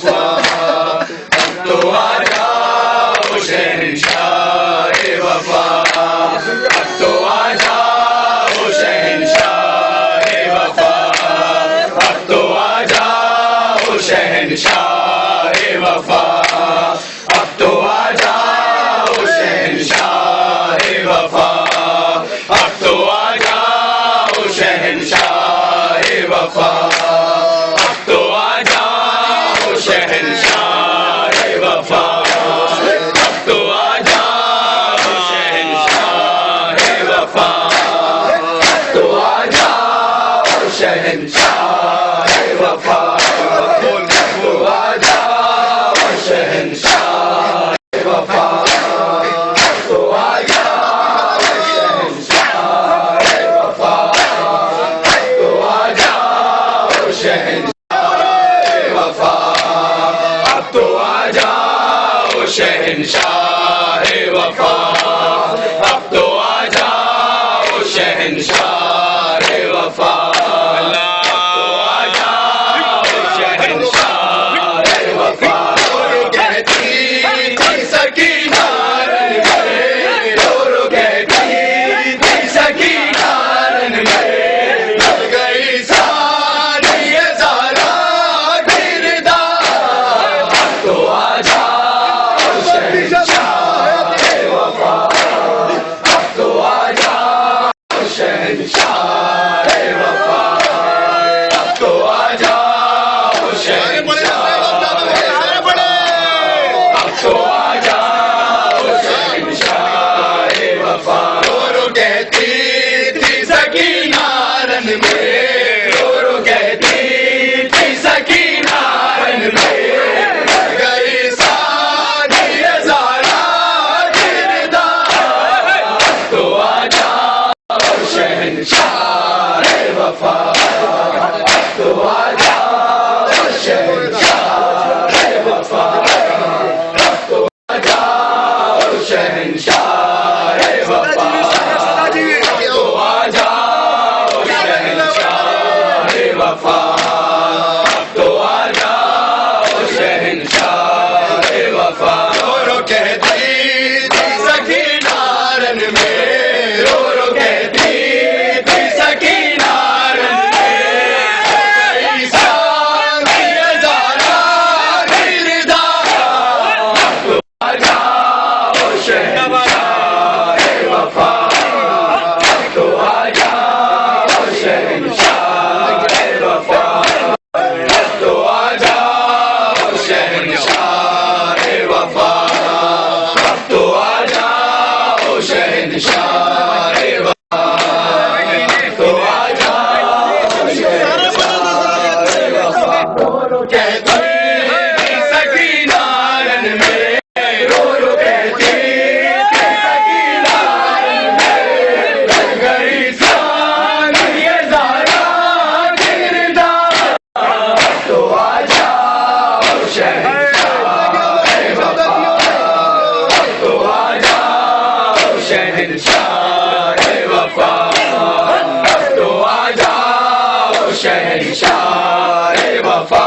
वफा। अब तो आ जाओ शहंशाह वफा, अब तो आ जाओ शहंशाह वफा, अब तो आ जाओ शहंशाह वफा, अब तो आ जाओ शहंशाह वफा, अब तो आ जाओ शहंशाह वफा, अब तो आ जाओ शहंशाह वफा, अब तो आ जाओ शहंशाह वफा, अब तो आ जाओ शहंशाह वफा, अब तो आ जाओ शहंशाह वफा, अब तो आ जाओ शहंशाह वफा, अब तो आ जाओ शहंशाह वफा, अब तो आ जाओ शहंशाह वफा, अब तो आ जाओ शहंशाह वफा, तो आ जाओ शहंशाह वफा। कहती थी सकीना रन में, रो कहती थी सकीना रन में, लग गई सारी ये सारा किरदार। तो आ जाओ शहंशाह वफा, अब तो आ जाओ शहंशाह वफा, अब तो आ जाओ शहंशाह वफा, अब तो आ जाओ शहंशाह वफा। रो कहती थी सकीना रन में, रो कहती थी सकीना रन में, गई सारी ये सारा किरदार। तो आ जाओ शहंशाह वफा, तो आ जाओ शहंशाह वफा, तो आ जाओ शहंशाह वफा, तो आ जाओ शहंशाह वफा, तो आ जाओ शहंशाह वफा। रो कहती थी सकीना रन में, रो कहती थी सकीना रन में, गई सारी ये सारा किरदार। तो आ जाओ शहंशाह वफा, तो आ जाओ शहंशाह वफा, तो आ जाओ शहंशाह वफा, तो आ जाओ शहंशाह वफा, तो आ जाओ शहंशाह वफा। कहती थी सकीना रन में, रो कहती थी सकीना रन में, लग गई सारी ये सारा किरदार। तो आ जाओ शहंशाह वफा, तो आ जाओ शहंशाह वफा, तो आ जाओ शहंशाह वफा।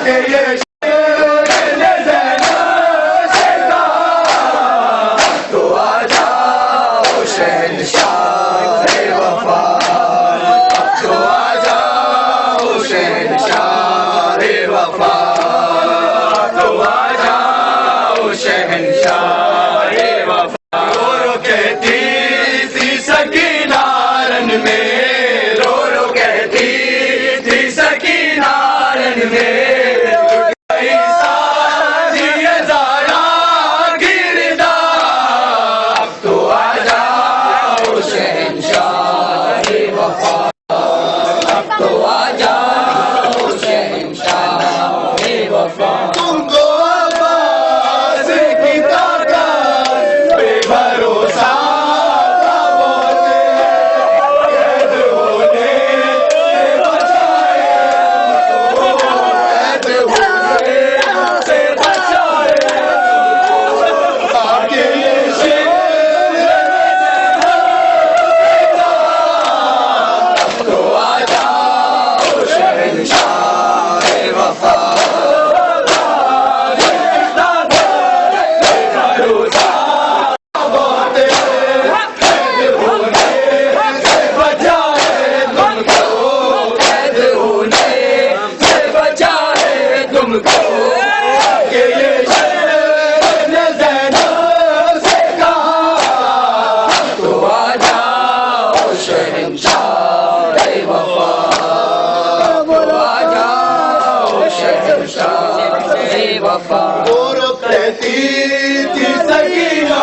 के ये शेर ने ज़ैनब से कहा, तो आ जाओ शहंशाह वफा, तो आ जाओ शहंशाह वफा, तो आ जाओ शहंशाह वफा। रो कहती थी सकीना रन में, रो कहती थी सकीना रन में, गई साथी ज़ारा गिरदा, अब तो आ जाओ शहंशाह वफा, अब तो आ जाओ शहंशाह वफा। तुमको आवाज़ की ताकत पे भरोसा था, बोले कैद होने से बचाए, कैद होने से बचाए, आगे ये शेर तो आ जाओ शहंशाह वफा, भरोसा बहुत कैद होने से बचाए तुमको, कैद होने से बचाए तुमको, कि ये शेर ने ज़ैनब से कहा, तो आ जाओ शहंशाह वफा, तो आ जाओ शहंशाह वफा। और कहती थी सकीना